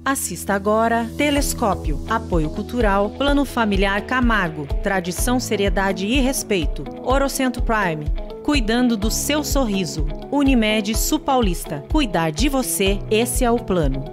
Assista agora Telescópio, Apoio Cultural, Plano Familiar Camargo, Tradição, Seriedade e Respeito. Orocentro Prime, cuidando do seu sorriso. Unimed Sul Paulista, cuidar de você, esse é o plano.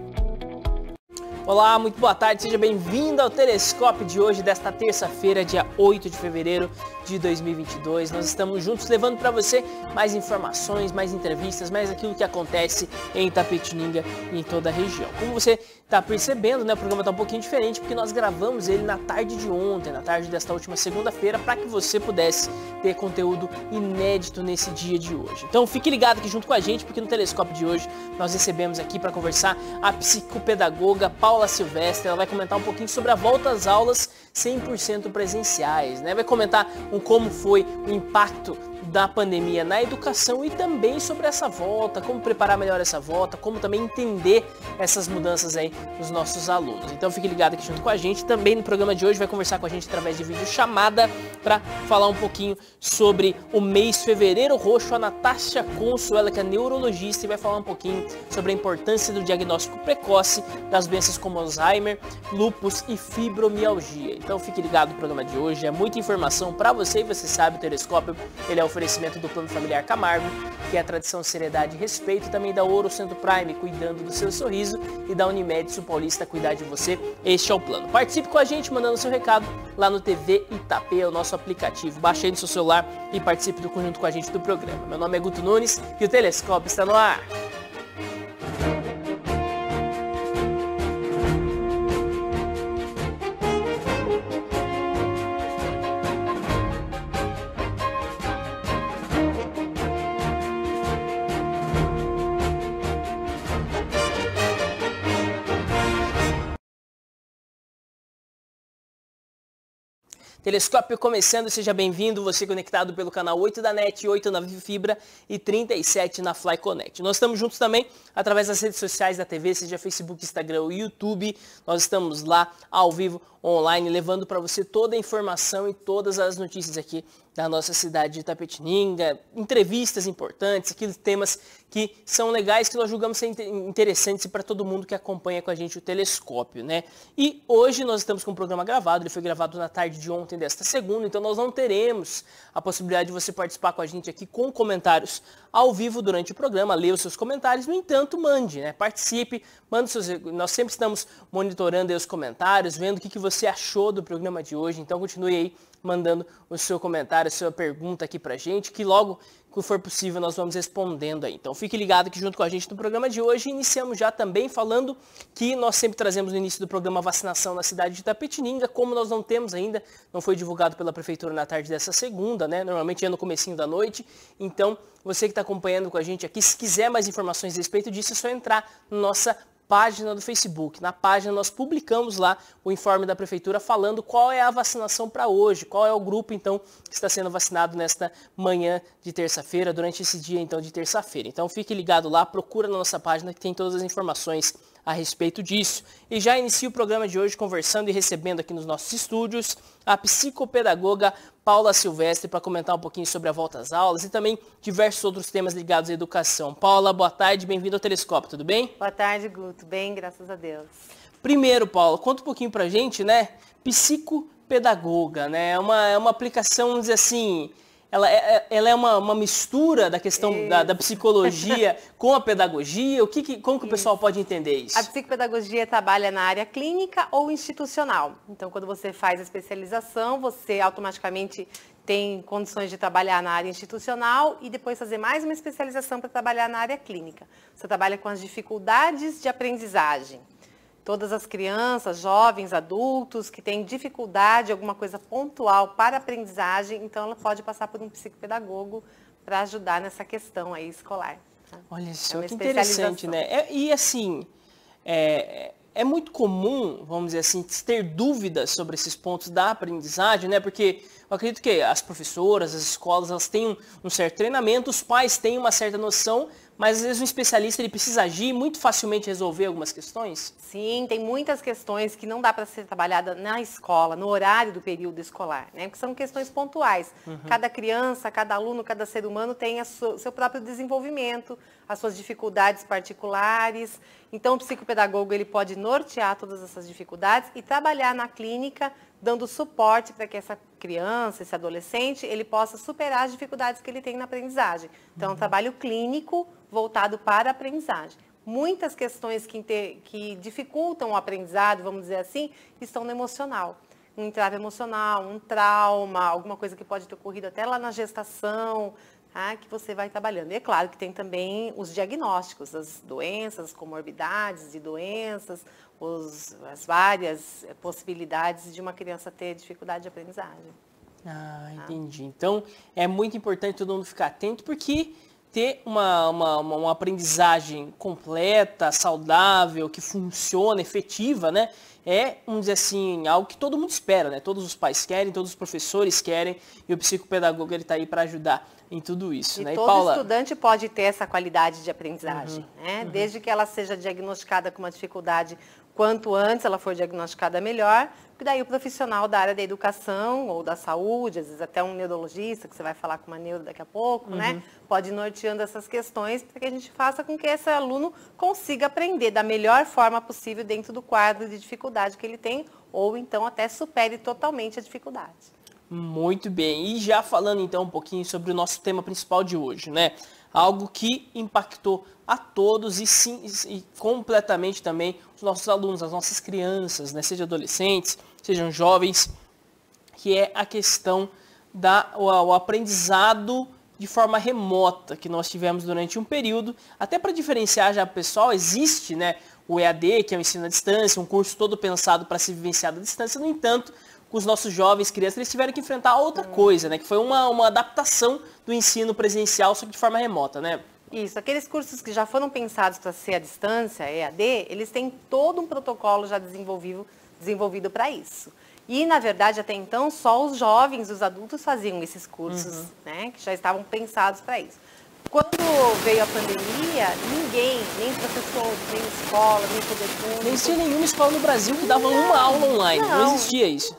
Olá, muito boa tarde, seja bem-vindo ao Telescópio de hoje, desta terça-feira, dia 8 de fevereiro de 2022. Nós estamos juntos levando para você mais informações, mais entrevistas, mais aquilo que acontece em Itapetininga e em toda a região. Como você está percebendo, né, o programa está um pouquinho diferente porque nós gravamos ele na tarde de ontem, na tarde desta última segunda-feira, para que você pudesse ter conteúdo inédito nesse dia de hoje. Então fique ligado aqui junto com a gente, porque no Telescópio de hoje nós recebemos aqui para conversar a psicopedagoga Paula Silvestre. Ela vai comentar um pouquinho sobre a volta às aulas 100% presenciais, né? Vai comentar como foi o impacto da pandemia na educação e também sobre essa volta, como preparar melhor essa volta, como também entender essas mudanças aí nos nossos alunos. Então fique ligado aqui junto com a gente. Também no programa de hoje vai conversar com a gente através de videochamada para falar um pouquinho sobre o mês Fevereiro Roxo. A Natasha Conso, ela que é neurologista, e vai falar um pouquinho sobre a importância do diagnóstico precoce das doenças como Alzheimer, lúpus e fibromialgia. Então fique ligado no programa de hoje, é muita informação para você, e você sabe, o Telescópio, ele é oferecimento do Plano Familiar Camargo, que é a tradição, seriedade e respeito, também da Orocentro Prime, cuidando do seu sorriso, e da Unimed Sul Paulista, cuidar de você. Este é o plano. Participe com a gente, mandando seu recado lá no TV Itapê, é o nosso aplicativo. Baixe aí no seu celular e participe junto com a gente do programa. Meu nome é Guto Nunes e o Telescópio está no ar. Telescópio começando, seja bem-vindo, você conectado pelo canal 8 da NET, 8 na Fibra e 37 na Fly Connect. Nós estamos juntos também através das redes sociais da TV, seja Facebook, Instagram ou YouTube. Nós estamos lá ao vivo, online, levando para você toda a informação e todas as notícias aqui da nossa cidade de Itapetininga, entrevistas importantes, aqueles temas que são legais, que nós julgamos ser interessantes para todo mundo que acompanha com a gente o Telescópio, né? E hoje nós estamos com um programa gravado, ele foi gravado na tarde de ontem desta segunda, então nós não teremos a possibilidade de você participar com a gente aqui com comentários ao vivo durante o programa, ler os seus comentários. No entanto, mande, né? Participe, mande seus... Nós sempre estamos monitorando aí os comentários, vendo o que você achou do programa de hoje, então continue aí mandando o seu comentário, a sua pergunta aqui pra gente, que logo que for possível nós vamos respondendo aí. Então fique ligado aqui junto com a gente no programa de hoje. Iniciamos já também falando que nós sempre trazemos no início do programa a vacinação na cidade de Itapetininga. Como nós não temos ainda, não foi divulgado pela Prefeitura na tarde dessa segunda, né? Normalmente é no comecinho da noite. Então, você que está acompanhando com a gente aqui, se quiser mais informações a respeito disso, é só entrar na nossa página do Facebook. Na página nós publicamos lá o informe da Prefeitura falando qual é a vacinação para hoje, qual é o grupo então que está sendo vacinado nesta manhã de terça-feira, durante esse dia então de terça-feira. Então fique ligado lá, procura na nossa página que tem todas as informações a respeito disso. E já inicio o programa de hoje conversando e recebendo aqui nos nossos estúdios a psicopedagoga Paula Silvestre para comentar um pouquinho sobre a volta às aulas e também diversos outros temas ligados à educação. Paula, boa tarde, bem-vindo ao Telescópio, tudo bem? Boa tarde, Guto. Bem, graças a Deus. Primeiro, Paula, conta um pouquinho pra gente, né? Psicopedagoga, né? É uma aplicação, vamos dizer assim... Ela é uma mistura da questão da psicologia com a pedagogia? Como que o pessoal pode entender isso? A psicopedagogia trabalha na área clínica ou institucional. Então, quando você faz a especialização, você automaticamente tem condições de trabalhar na área institucional e depois fazer mais uma especialização para trabalhar na área clínica. Você trabalha com as dificuldades de aprendizagem. Todas as crianças, jovens, adultos que têm dificuldade, alguma coisa pontual para aprendizagem, então ela pode passar por um psicopedagogo para ajudar nessa questão aí escolar. Olha só, que interessante, né? E assim, é muito comum, vamos dizer assim, ter dúvidas sobre esses pontos da aprendizagem, né? Porque eu acredito que as professoras, as escolas, elas têm um certo treinamento, os pais têm uma certa noção, mas às vezes um especialista ele precisa agir muito facilmente resolver algumas questões? Sim, tem muitas questões que não dá para ser trabalhada na escola, no horário do período escolar, né? Porque são questões pontuais. Cada criança, cada aluno, cada ser humano tem seu próprio desenvolvimento, as suas dificuldades particulares. Então, o psicopedagogo ele pode nortear todas essas dificuldades e trabalhar na clínica, dando suporte para que essa criança, esse adolescente, ele possa superar as dificuldades que ele tem na aprendizagem. Então, é um trabalho clínico voltado para a aprendizagem. Muitas questões que dificultam o aprendizado, vamos dizer assim, estão no emocional. Um entrave emocional, um trauma, alguma coisa que pode ter ocorrido até lá na gestação, tá? Que você vai trabalhando. E é claro que tem também os diagnósticos, as doenças, as comorbidades de doenças, as várias possibilidades de uma criança ter dificuldade de aprendizagem. Ah, entendi. Então, é muito importante todo mundo ficar atento, porque ter uma aprendizagem completa, saudável, que funciona, efetiva, né? Vamos dizer assim, algo que todo mundo espera, né? Todos os pais querem, todos os professores querem, e o psicopedagogo ele está aí para ajudar em tudo isso, né? E todo Paula, estudante pode ter essa qualidade de aprendizagem, né? Desde que ela seja diagnosticada com uma dificuldade, quanto antes ela for diagnosticada, melhor. Porque daí o profissional da área da educação ou da saúde, às vezes até um neurologista, que você vai falar com uma neuro daqui a pouco, né? Pode ir norteando essas questões para que a gente faça com que esse aluno consiga aprender da melhor forma possível dentro do quadro de dificuldade que ele tem, ou então até supere totalmente a dificuldade. muito bem. E já falando então um pouquinho sobre o nosso tema principal de hoje, né? Algo que impactou a todos e completamente também os nossos alunos, as nossas crianças, né? Sejam adolescentes, sejam jovens, que é a questão o aprendizado de forma remota que nós tivemos durante um período. Até para diferenciar já pessoal, existe, né, o EAD, que é o ensino à distância, um curso todo pensado para ser vivenciado à distância. No entanto, os nossos jovens, crianças, eles tiveram que enfrentar outra coisa, né? Que foi uma adaptação do ensino presencial, só que de forma remota, né? Isso, aqueles cursos que já foram pensados para ser à distância, EAD, eles têm todo um protocolo já desenvolvido para isso. E, na verdade, até então, só os jovens, os adultos faziam esses cursos, né? Que já estavam pensados para isso. Quando veio a pandemia, ninguém, nem professor, nem escola, nem poder público... Nem existia nenhuma escola no Brasil que dava uma aula online, não existia isso.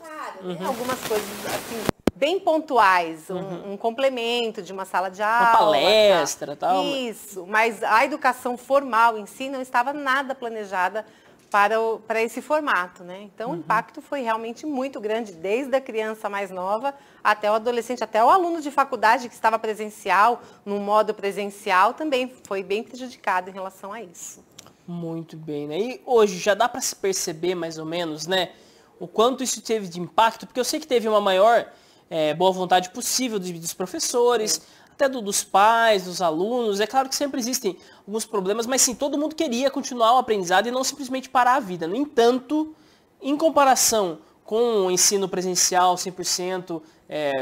Algumas coisas, assim, bem pontuais, um complemento de uma sala de aula. Uma palestra e tal. Isso, mas a educação formal em si não estava nada planejada para esse formato, né? Então, o impacto foi realmente muito grande, desde a criança mais nova até o adolescente, até o aluno de faculdade que estava presencial, no modo presencial, também foi bem prejudicado em relação a isso. Muito bem, né? E hoje já dá para se perceber mais ou menos, né, o quanto isso teve de impacto, porque eu sei que teve uma maior boa vontade possível dos professores, até dos pais, dos alunos. É claro que sempre existem alguns problemas, mas sim, todo mundo queria continuar o aprendizado e não simplesmente parar a vida. No entanto, em comparação com o ensino presencial 100%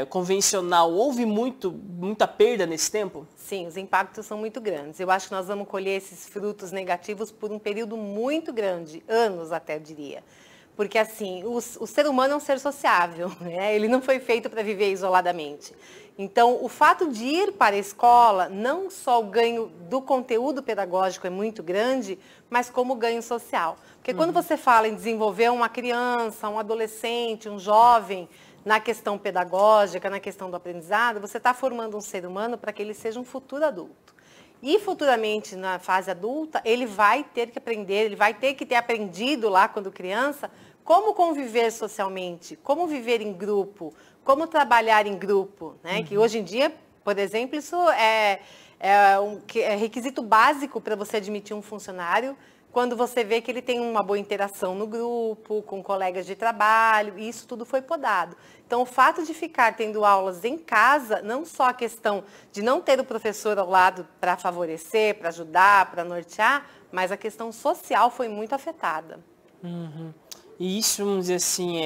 convencional, houve muita perda nesse tempo? Sim, os impactos são muito grandes. Eu acho que nós vamos colher esses frutos negativos por um período muito grande, anos até, eu diria. Porque, assim, o ser humano é um ser sociável, né? Ele não foi feito para viver isoladamente. Então, o fato de ir para a escola, não só o ganho do conteúdo pedagógico é muito grande, mas como o ganho social. Porque quando você fala em desenvolver uma criança, um adolescente, um jovem, na questão pedagógica, na questão do aprendizado, você está formando um ser humano para que ele seja um futuro adulto. E futuramente, na fase adulta, ele vai ter que aprender, ele vai ter que ter aprendido lá quando criança, como conviver socialmente, como viver em grupo, como trabalhar em grupo, né? Que hoje em dia, por exemplo, isso é requisito básico para você admitir um funcionário, quando você vê que ele tem uma boa interação no grupo, com colegas de trabalho, e isso tudo foi podado. Então, o fato de ficar tendo aulas em casa, não só a questão de não ter o professor ao lado para favorecer, para ajudar, para nortear, mas a questão social foi muito afetada. E isso, vamos dizer assim,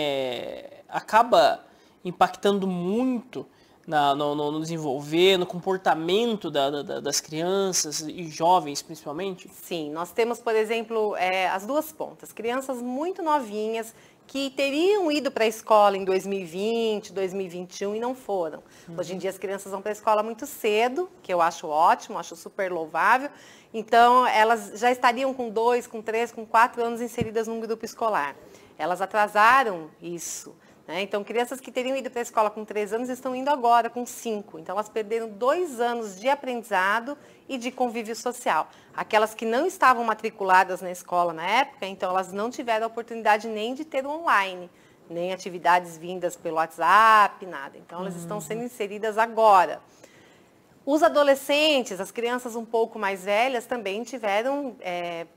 acaba impactando muito no desenvolver, no comportamento das crianças e jovens, principalmente? Sim, nós temos, por exemplo, as duas pontas. Crianças muito novinhas que teriam ido para a escola em 2020, 2021 e não foram. Hoje em dia as crianças vão para a escola muito cedo, que eu acho ótimo, acho super louvável. Então, elas já estariam com 2, com 3, com 4 anos inseridas num grupo escolar. Elas atrasaram isso. né? Então, crianças que teriam ido para a escola com 3 anos estão indo agora com 5. Então, elas perderam 2 anos de aprendizado e de convívio social. Aquelas que não estavam matriculadas na escola na época, então elas não tiveram a oportunidade nem de ter online, nem atividades vindas pelo WhatsApp, nada. Então, elas estão sendo inseridas agora. Os adolescentes, as crianças um pouco mais velhas também tiveram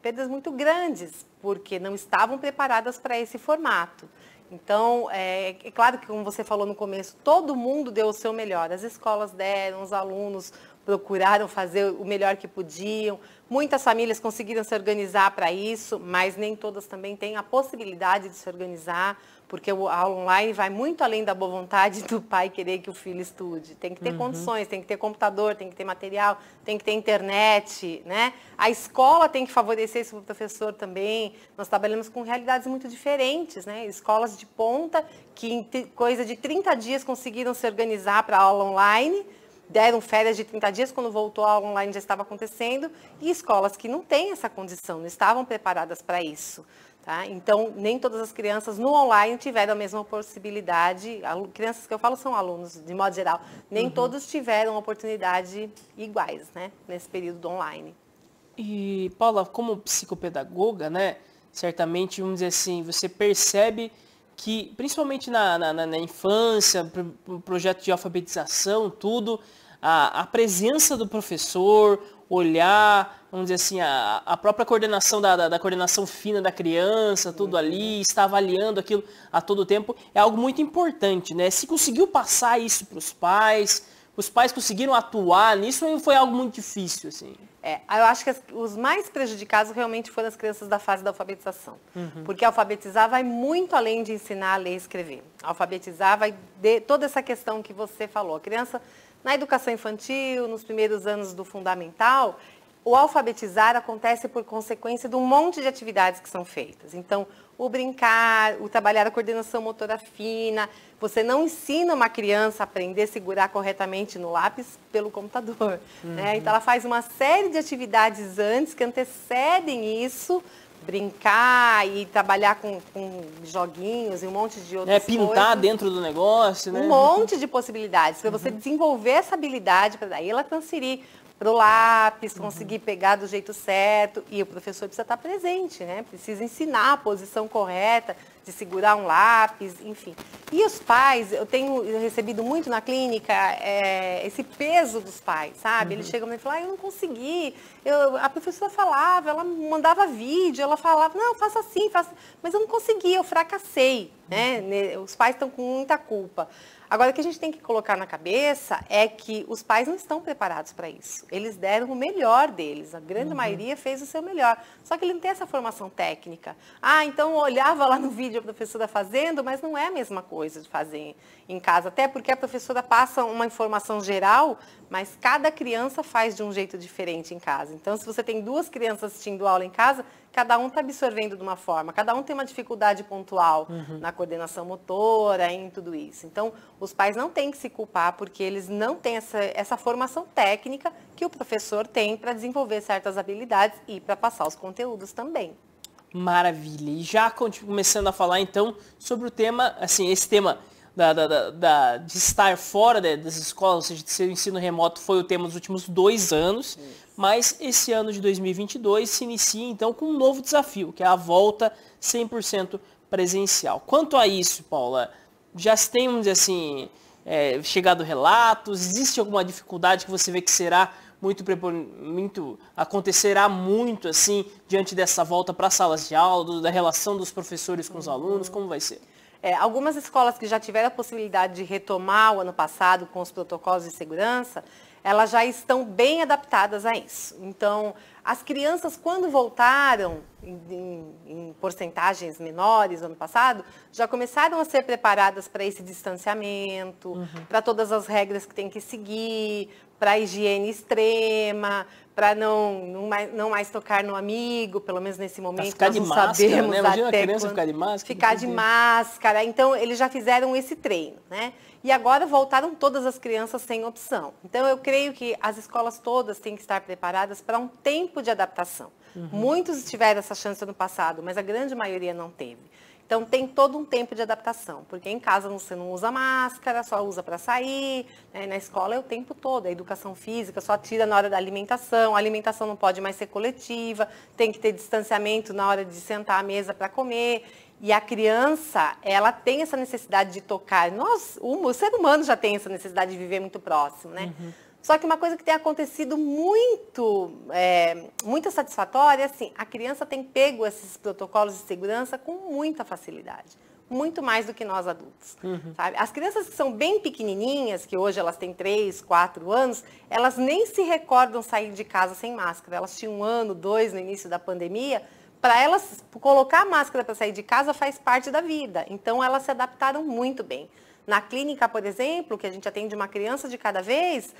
perdas muito grandes, porque não estavam preparadas para esse formato. Então, é claro que, como você falou no começo, todo mundo deu o seu melhor. As escolas deram, os alunos procuraram fazer o melhor que podiam. Muitas famílias conseguiram se organizar para isso, mas nem todas também têm a possibilidade de se organizar, porque a aula online vai muito além da boa vontade do pai querer que o filho estude. Tem que ter condições, tem que ter computador, tem que ter material, tem que ter internet, né? A escola tem que favorecer isso para o professor também. Nós trabalhamos com realidades muito diferentes, né? Escolas de ponta que em coisa de 30 dias conseguiram se organizar para a aula online, deram férias de 30 dias, quando voltou a aula online já estava acontecendo, e escolas que não têm essa condição, não estavam preparadas para isso. Tá? Então, nem todas as crianças no online tiveram a mesma possibilidade. Crianças que eu falo são alunos, de modo geral. Nem todos tiveram oportunidade iguais, né, nesse período do online. E, Paula, como psicopedagoga, né, certamente, vamos dizer assim, você percebe que, principalmente na infância, projeto de alfabetização, tudo, a presença do professor, olhar, vamos dizer assim, a própria coordenação da coordenação fina da criança, tudo ali, estar avaliando aquilo a todo tempo, é algo muito importante, né? Se conseguiu passar isso para os pais conseguiram atuar nisso, ou foi algo muito difícil, assim? Eu acho que os mais prejudicados realmente foram as crianças da fase da alfabetização. Porque alfabetizar vai muito além de ensinar a ler e escrever. Alfabetizar vai toda essa questão que você falou. A criança, na educação infantil, nos primeiros anos do fundamental, o alfabetizar acontece por consequência de um monte de atividades que são feitas. Então, o brincar, o trabalhar a coordenação motora fina. Você não ensina uma criança a aprender a segurar corretamente no lápis pelo computador. Né? Então, ela faz uma série de atividades antes que antecedem isso, brincar e trabalhar com joguinhos e um monte de outras coisas. Pintar dentro do negócio, né? Um monte de possibilidades para você desenvolver essa habilidade, para daí ela transferir para o lápis, conseguir pegar do jeito certo. E o professor precisa estar presente, né? Precisa ensinar a posição correta de segurar um lápis, enfim. E os pais, eu tenho recebido muito na clínica esse peso dos pais, sabe? Eles chegam e falam, eu não consegui. A professora falava, ela mandava vídeo, ela falava, não, faça assim, faça... mas eu não consegui, eu fracassei, né? Os pais estão com muita culpa. Agora, o que a gente tem que colocar na cabeça é que os pais não estão preparados para isso. Eles deram o melhor deles, a grande maioria fez o seu melhor. Só que ele não tem essa formação técnica. Então olhava lá no vídeo a professora fazendo, mas não é a mesma coisa de fazer em casa. Até porque a professora passa uma informação geral, mas cada criança faz de um jeito diferente em casa. Então, se você tem 2 crianças assistindo aula em casa, cada um está absorvendo de uma forma, cada um tem uma dificuldade pontual na coordenação motora, em tudo isso. Então, os pais não têm que se culpar porque eles não têm essa formação técnica que o professor tem para desenvolver certas habilidades e para passar os conteúdos também. Maravilha. E já começando a falar, então, sobre o tema, assim, esse tema de estar fora das escolas, ou seja, de ser o ensino remoto, foi o tema dos últimos 2 anos, mas esse ano de 2022 se inicia, então, com um novo desafio, que é a volta 100% presencial. Quanto a isso, Paula, já tem, vamos dizer assim, chegado relatos, existe alguma dificuldade que você vê que será acontecerá muito, assim, diante dessa volta para as salas de aula, da relação dos professores com os alunos, como vai ser? Algumas escolas que já tiveram a possibilidade de retomar o ano passado com os protocolos de segurança, elas já estão bem adaptadas a isso. Então, as crianças, quando voltaram em porcentagens menores no ano passado, já começaram a ser preparadas para esse distanciamento, para todas as regras que tem que seguir, para a higiene extrema, para não mais tocar no amigo, pelo menos nesse momento. Ficar de máscara, né? Imagina a criança ficar de máscara. Ficar de máscara. Então, eles já fizeram esse treino, né? E agora voltaram todas as crianças sem opção. Então, eu creio que as escolas todas têm que estar preparadas para um tempo de adaptação. Muitos tiveram essa chance no passado, mas a grande maioria não teve. Então, tem todo um tempo de adaptação, porque em casa você não usa máscara, só usa para sair, né? Na escola é o tempo todo, a educação física só tira na hora da alimentação, a alimentação não pode mais ser coletiva, tem que ter distanciamento na hora de sentar à mesa para comer. E a criança, ela tem essa necessidade de tocar. O ser humano já tem essa necessidade de viver muito próximo, né? Só que uma coisa que tem acontecido muito satisfatória é assim, a criança tem pego esses protocolos de segurança com muita facilidade. Muito mais do que nós adultos. Sabe? As crianças que são bem pequenininhas, que hoje elas têm 3, 4 anos, elas nem se recordam sair de casa sem máscara. Elas tinham 1 ano, 2 no início da pandemia. Para elas, colocar a máscara para sair de casa faz parte da vida. Então, elas se adaptaram muito bem. Na clínica, por exemplo, que a gente atende uma criança de cada vez,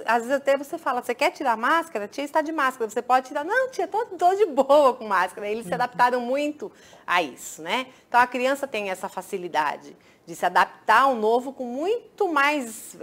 às vezes até você fala, você quer tirar a máscara? Tia está de máscara, você pode tirar? Não, tia, tô de boa com máscara. Eles se adaptaram muito a isso, né? Então, a criança tem essa facilidade de se adaptar ao novo com muito mais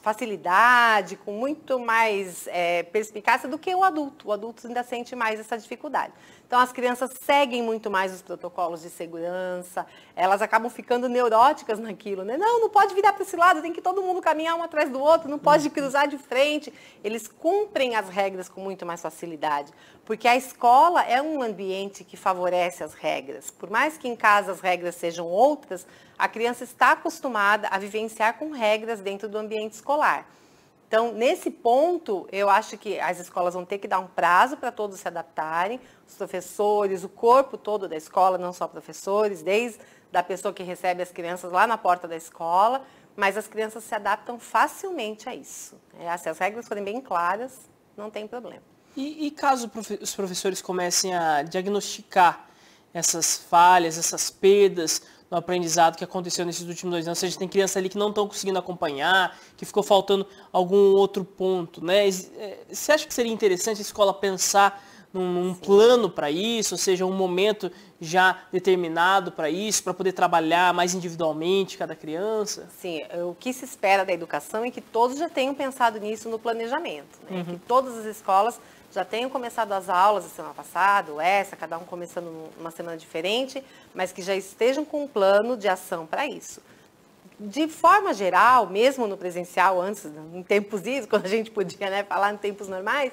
facilidade, com muito mais perspicácia do que o adulto. O adulto ainda sente mais essa dificuldade. Então, as crianças seguem muito mais os protocolos de segurança, elas acabam ficando neuróticas naquilo, né? Não pode virar para esse lado, tem que todo mundo caminhar um atrás do outro, não pode cruzar de frente. Eles cumprem as regras com muito mais facilidade, porque a escola é um ambiente que favorece as regras. Por mais que em casa as regras sejam outras, a criança está acostumada a vivenciar com regras dentro do ambiente escolar. Então, nesse ponto, eu acho que as escolas vão ter que dar um prazo para todos se adaptarem, os professores, o corpo todo da escola, não só professores, desde a pessoa que recebe as crianças lá na porta da escola, mas as crianças se adaptam facilmente a isso. Se as regras forem bem claras, não tem problema. E caso os professores comecem a diagnosticar essas falhas, essas perdas no aprendizado que aconteceu nesses últimos 2 anos, ou seja, tem criança ali que não estão conseguindo acompanhar, que ficou faltando algum outro ponto, né? Você acha que seria interessante a escola pensar num plano para isso, ou seja, um momento já determinado para isso, para poder trabalhar mais individualmente cada criança? Sim, o que se espera da educação é que todos já tenham pensado nisso no planejamento, né? Que todas as escolas já tenham começado as aulas a semana passada, ou cada um começando numa semana diferente, mas que já estejam com um plano de ação para isso. De forma geral, mesmo no presencial, antes, em tempos isso, quando a gente podia, né, falar em tempos normais,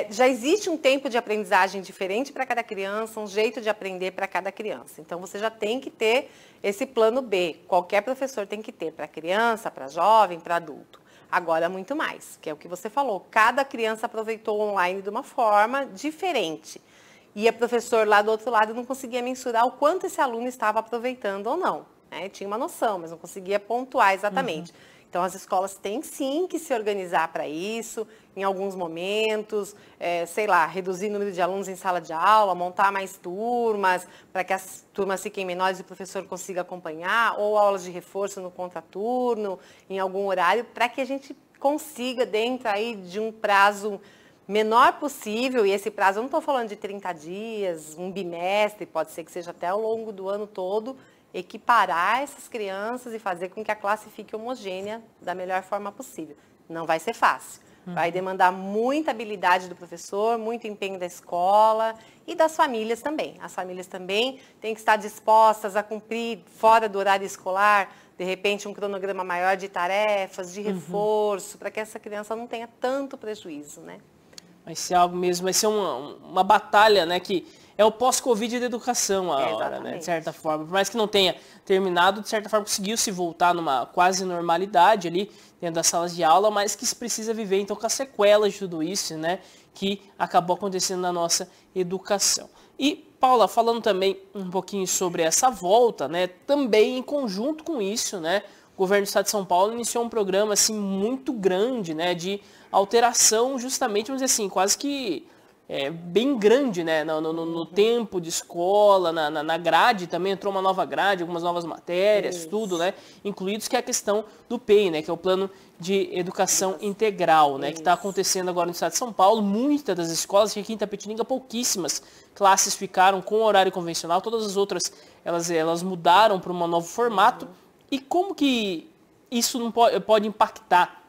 já existe um tempo de aprendizagem diferente para cada criança, um jeito de aprender para cada criança. Então, você já tem que ter esse plano B. Qualquer professor tem que ter para criança, para jovem, para adulto. Agora, muito mais, que é o que você falou. Cada criança aproveitou o online de uma forma diferente. E a professor lá do outro lado não conseguia mensurar o quanto esse aluno estava aproveitando ou não. Né? Tinha uma noção, mas não conseguia pontuar exatamente. Então, as escolas têm sim que se organizar para isso, em alguns momentos, reduzir o número de alunos em sala de aula, montar mais turmas, para que as turmas fiquem menores e o professor consiga acompanhar, ou aulas de reforço no contraturno, em algum horário, para que a gente consiga, dentro aí de um prazo menor possível, e esse prazo, eu não estou falando de 30 dias, um bimestre, pode ser que seja até ao longo do ano todo, equiparar essas crianças e fazer com que a classe fique homogênea da melhor forma possível. Não vai ser fácil. Vai demandar muita habilidade do professor, muito empenho da escola e das famílias também. As famílias também têm que estar dispostas a cumprir, fora do horário escolar, de repente um cronograma maior de tarefas, de reforço, para que essa criança não tenha tanto prejuízo, né? Vai ser algo mesmo, vai ser uma batalha, né, que é o pós-Covid da educação hora, né, de certa forma. Por mais que não tenha terminado, de certa forma conseguiu se voltar numa quase normalidade ali dentro das salas de aula, mas que se precisa viver então com as sequelas de tudo isso, né, que acabou acontecendo na nossa educação. E, Paula, falando também um pouquinho sobre essa volta, né, também em conjunto com isso, né, o governo do estado de São Paulo iniciou um programa assim muito grande, né, de alteração justamente, vamos dizer assim, quase que bem grande, né, no tempo de escola, na grade também entrou uma nova grade, algumas novas matérias, tudo, né, incluídos, que é a questão do PEI, né, que é o Plano de Educação Integral, né, que está acontecendo agora no estado de São Paulo. Muitas das escolas, aqui em Itapetininga, pouquíssimas classes ficaram com o horário convencional, todas as outras, elas mudaram para um novo formato. E como que isso não pode impactar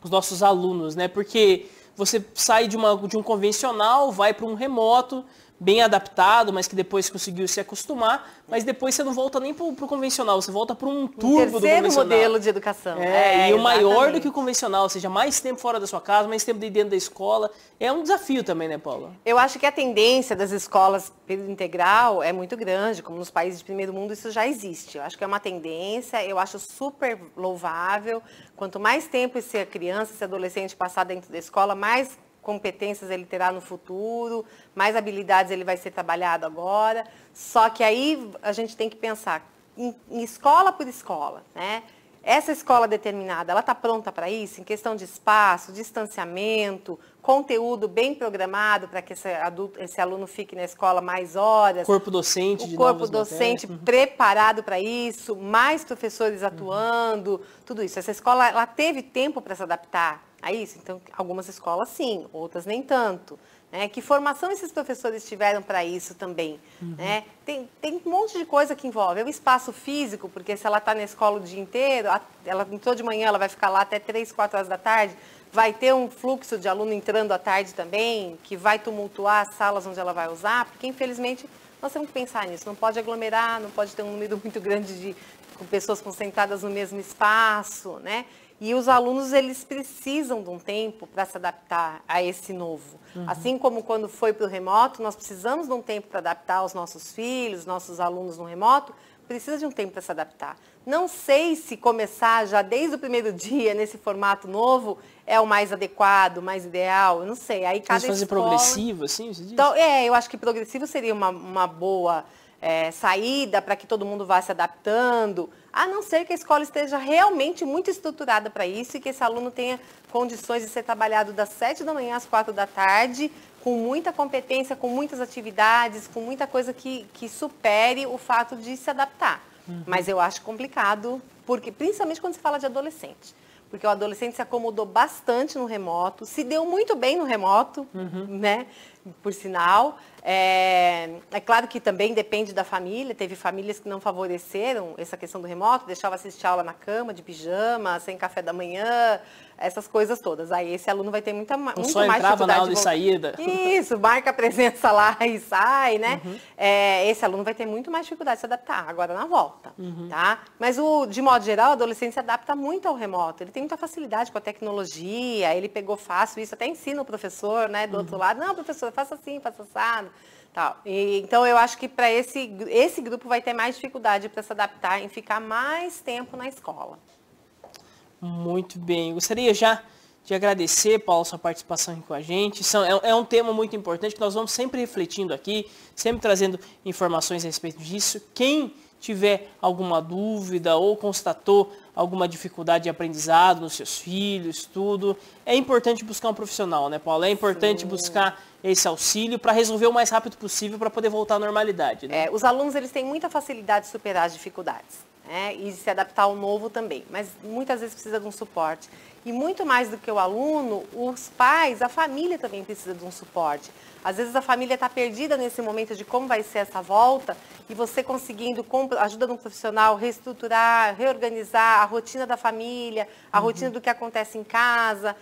os nossos alunos, né, porque você sai de um convencional, vai para um remoto, bem adaptado, mas que depois conseguiu se acostumar, mas depois você não volta nem para o convencional, você volta para um turbo do convencional. Modelo de educação. E o maior do que o convencional, ou seja, mais tempo fora da sua casa, mais tempo dentro da escola. É um desafio também, né, Paula? Eu acho que a tendência das escolas período integral é muito grande, como nos países de primeiro mundo isso já existe. Eu acho que é uma tendência, eu acho super louvável. Quanto mais tempo essa criança, esse adolescente passar dentro da escola, mais competências ele terá no futuro, mais habilidades ele vai ser trabalhado agora. Só que aí a gente tem que pensar em escola por escola, né? Essa escola determinada, ela está pronta para isso? Em questão de espaço, distanciamento, conteúdo bem programado para que esse aluno fique na escola mais horas. Corpo docente o corpo docente preparado para isso, mais professores atuando, tudo isso. Essa escola, ela teve tempo para se adaptar a isso? Então, algumas escolas sim, outras nem tanto. Né? Que formação esses professores tiveram para isso também? Né? Tem um monte de coisa que envolve. É o espaço físico, porque se ela está na escola o dia inteiro, ela entrou de manhã, ela vai ficar lá até 3, 4 horas da tarde, vai ter um fluxo de aluno entrando à tarde também, que vai tumultuar as salas onde ela vai usar, porque infelizmente nós temos que pensar nisso. Não pode aglomerar, não pode ter um número muito grande de pessoas concentradas no mesmo espaço, né? E os alunos, eles precisam de um tempo para se adaptar a esse novo. Assim como quando foi para o remoto, nós precisamos de um tempo para adaptar os nossos filhos, nossos alunos no remoto, precisa de um tempo para se adaptar. Não sei se começar já desde o primeiro dia nesse formato novo é o mais adequado, o mais ideal, eu não sei. Aí cada fazer escola... progressivo, assim, você diz? Então, eu acho que progressivo seria uma boa saída para que todo mundo vá se adaptando, a não ser que a escola esteja realmente muito estruturada para isso e que esse aluno tenha condições de ser trabalhado das 7 da manhã às 4 da tarde, com muita competência, com muitas atividades, com muita coisa que supere o fato de se adaptar. Mas eu acho complicado, porque principalmente quando se fala de adolescente. Porque o adolescente se acomodou bastante no remoto, se deu muito bem no remoto, né? Por sinal. É claro que também depende da família, teve famílias que não favoreceram essa questão do remoto, deixava assistir aula na cama, de pijama, sem café da manhã, essas coisas todas. Aí esse aluno vai ter muito mais dificuldade. Só entrava na aula e saída. Isso, marca a presença lá e sai, né? Esse aluno vai ter muito mais dificuldade de se adaptar, agora na volta, tá? Mas de modo geral, o adolescente se adapta muito ao remoto, ele tem muita facilidade com a tecnologia, ele pegou fácil isso, até ensina o professor, né, do outro lado, não, professor, faça assim, faça assado. Então, eu acho que para esse grupo vai ter mais dificuldade para se adaptar em ficar mais tempo na escola. Muito bem. Gostaria já de agradecer, Paulo, sua participação aqui com a gente. É um tema muito importante que nós vamos sempre refletindo aqui, sempre trazendo informações a respeito disso. Quem tiver alguma dúvida ou constatou alguma dificuldade de aprendizado nos seus filhos, tudo, é importante buscar um profissional, né, Paulo? É importante buscar esse auxílio para resolver o mais rápido possível para poder voltar à normalidade, né? Os alunos, eles têm muita facilidade de superar as dificuldades, né? E de se adaptar ao novo também, mas muitas vezes precisa de um suporte. E muito mais do que o aluno, os pais, a família também precisa de um suporte. Às vezes a família está perdida nesse momento de como vai ser essa volta e você conseguindo, com a ajuda de um profissional, reestruturar, reorganizar a rotina da família, a rotina do que acontece em casa,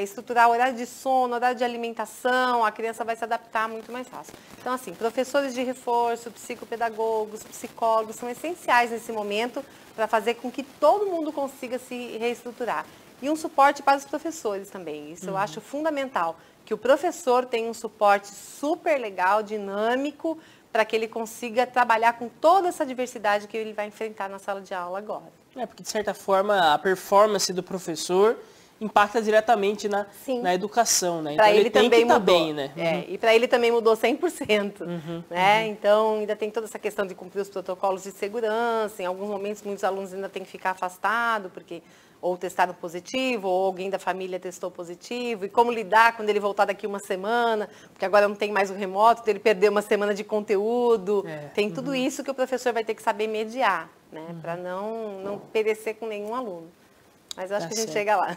estruturar o horário de sono, horário de alimentação, a criança vai se adaptar muito mais fácil. Então, assim, professores de reforço, psicopedagogos, psicólogos são essenciais nesse momento para fazer com que todo mundo consiga se reestruturar. E um suporte para os professores também, isso eu acho fundamental, que o professor tenha um suporte super legal, dinâmico, para que ele consiga trabalhar com toda essa diversidade que ele vai enfrentar na sala de aula agora. Porque, de certa forma, a performance do professor impacta diretamente na educação, né? Então pra ele tem também que estar mudou. bem, né? E para ele também mudou 100%, né? Então, ainda tem toda essa questão de cumprir os protocolos de segurança. Em alguns momentos, muitos alunos ainda têm que ficar afastados, porque ou testaram positivo, ou alguém da família testou positivo, e como lidar quando ele voltar daqui uma semana, porque agora não tem mais o remoto, então ele perdeu uma semana de conteúdo. Tem tudo isso que o professor vai ter que saber mediar, né? Para não perecer com nenhum aluno. Mas eu acho que a gente chega lá.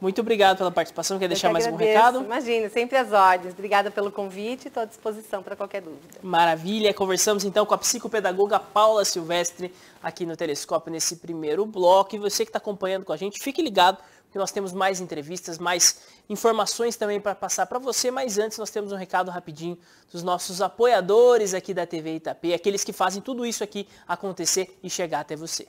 Muito obrigado pela participação. Quer deixar mais algum agradeço. recado? Imagina, sempre às ordens. Obrigada pelo convite e estou à disposição para qualquer dúvida. Maravilha. Conversamos então com a psicopedagoga Paula Silvestre aqui no Telescópio nesse primeiro bloco. E você que está acompanhando com a gente, fique ligado, porque que nós temos mais entrevistas, mais informações também para passar para você, mas antes nós temos um recado rapidinho dos nossos apoiadores aqui da TV Itapê, aqueles que fazem tudo isso aqui acontecer e chegar até você.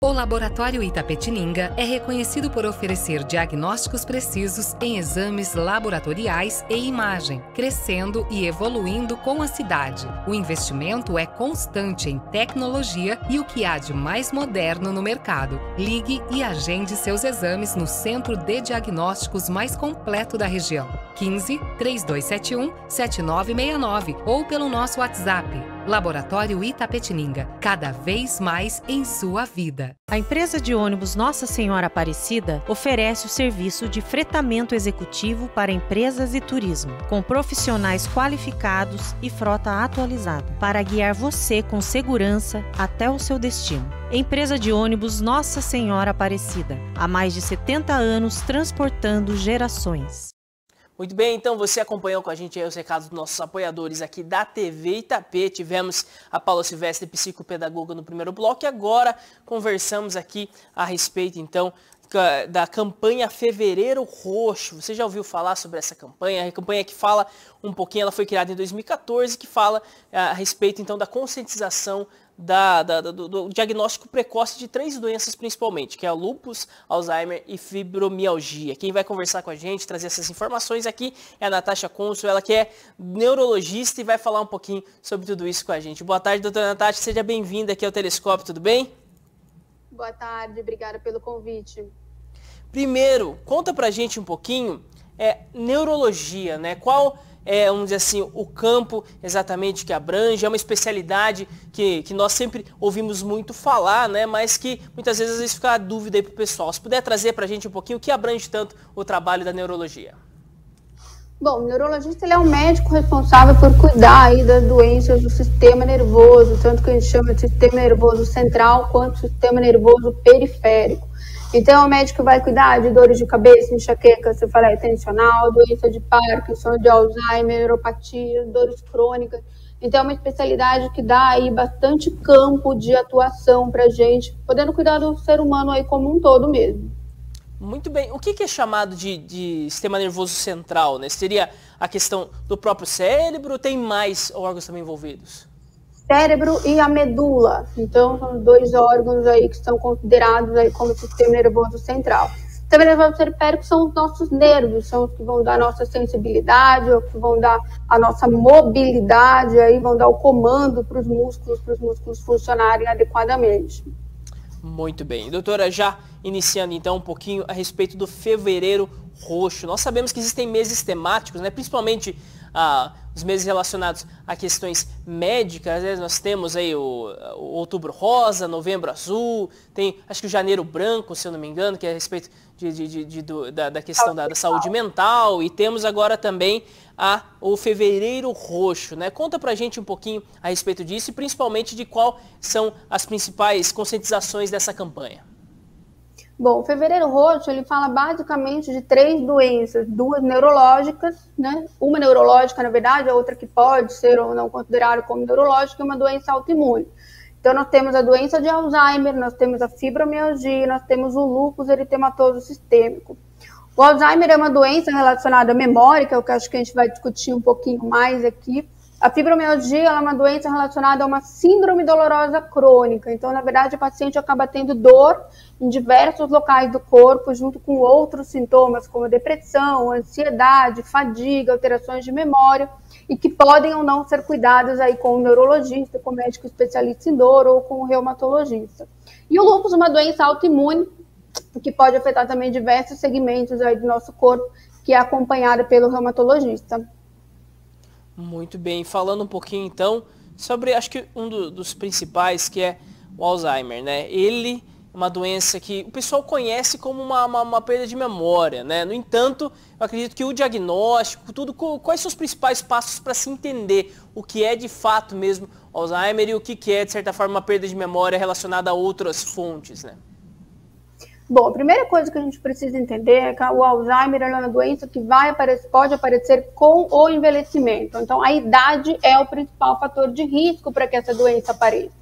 O Laboratório Itapetininga é reconhecido por oferecer diagnósticos precisos em exames laboratoriais e imagem, crescendo e evoluindo com a cidade. O investimento é constante em tecnologia e o que há de mais moderno no mercado. Ligue e agende seus exames no centro de diagnósticos mais completo da região. 15 3271 7969 ou pelo nosso WhatsApp. Laboratório Itapetininga, cada vez mais em sua vida. A empresa de ônibus Nossa Senhora Aparecida oferece o serviço de fretamento executivo para empresas e turismo, com profissionais qualificados e frota atualizada, para guiar você com segurança até o seu destino. Empresa de ônibus Nossa Senhora Aparecida, há mais de 70 anos transportando gerações. Muito bem, então você acompanhou com a gente aí os recados dos nossos apoiadores aqui da TV Itapê. Tivemos a Paula Silvestre, psicopedagoga, no primeiro bloco, e agora conversamos aqui a respeito, então, da campanha Fevereiro Roxo. Você já ouviu falar sobre essa campanha? A campanha que fala um pouquinho, ela foi criada em 2014, que fala a respeito, então, da conscientização do diagnóstico precoce de 3 doenças principalmente, que é o lúpus, Alzheimer e fibromialgia. Quem vai conversar com a gente, trazer essas informações aqui é a Natasha Consul, ela que é neurologista e vai falar um pouquinho sobre tudo isso com a gente. Boa tarde, doutora Natasha, seja bem-vinda aqui ao Telescópio, tudo bem? Boa tarde, obrigada pelo convite. Primeiro, conta pra gente um pouquinho, neurologia, né? Qual vamos dizer assim, o campo exatamente que abrange, é uma especialidade que nós sempre ouvimos muito falar, né, mas que muitas vezes, às vezes fica a dúvida aí para o pessoal. Se puder trazer para a gente um pouquinho o que abrange tanto o trabalho da neurologia. Bom, o neurologista ele é um médico responsável por cuidar aí das doenças do sistema nervoso, tanto que a gente chama de sistema nervoso central quanto sistema nervoso periférico. Então, o médico vai cuidar de dores de cabeça, enxaqueca, cefaleia tensional, doença de Parkinson, de Alzheimer, neuropatia, dores crônicas. Então, é uma especialidade que dá aí bastante campo de atuação para a gente, podendo cuidar do ser humano aí como um todo mesmo. Muito bem. O que é chamado de sistema nervoso central, né? Seria a questão do próprio cérebro ou tem mais órgãos também envolvidos? Cérebro e a medula. Então, são 2 órgãos aí que são considerados aí como sistema nervoso central. O sistema nervoso periférico são os nossos nervos, são os que vão dar a nossa sensibilidade, ou que vão dar a nossa mobilidade, aí vão dar o comando para os músculos funcionarem adequadamente. Muito bem. Doutora, já iniciando então um pouquinho a respeito do Fevereiro Roxo. Nós sabemos que existem meses temáticos, né? Principalmente os meses relacionados a questões médicas, né? Nós temos aí o Outubro Rosa, Novembro Azul, tem acho que o Janeiro Branco, se eu não me engano, que é a respeito da questão da saúde mental, e temos agora também o Fevereiro Roxo, né? Conta pra gente um pouquinho a respeito disso e principalmente de quais são as principais conscientizações dessa campanha. Bom, o Fevereiro Roxo, ele fala basicamente de 3 doenças, 2 neurológicas, né? Uma neurológica, na verdade, a outra que pode ser ou não considerada como neurológica, é uma doença autoimune. Então, nós temos a doença de Alzheimer, nós temos a fibromialgia, nós temos o lúpus eritematoso sistêmico. O Alzheimer é uma doença relacionada à memória, que é o que eu acho que a gente vai discutir um pouquinho mais aqui. A fibromialgia ela é uma doença relacionada a uma síndrome dolorosa crônica. Então, na verdade, o paciente acaba tendo dor em diversos locais do corpo, junto com outros sintomas, como depressão, ansiedade, fadiga, alterações de memória, e que podem ou não ser cuidadas aí com o neurologista, com o médico especialista em dor ou com o reumatologista. E o lúpus é uma doença autoimune, que pode afetar também diversos segmentos aí do nosso corpo, que é acompanhada pelo reumatologista. Muito bem, falando um pouquinho então sobre, acho que um dos principais, que é o Alzheimer, né? Ele é uma doença que o pessoal conhece como uma perda de memória, né? No entanto, eu acredito que o diagnóstico, quais são os principais passos para se entender o que é de fato mesmo Alzheimer e o que é, de certa forma, uma perda de memória relacionada a outras fontes, né? Bom, a primeira coisa que a gente precisa entender é que o Alzheimer é uma doença que pode aparecer com o envelhecimento. Então, a idade é o principal fator de risco para que essa doença apareça.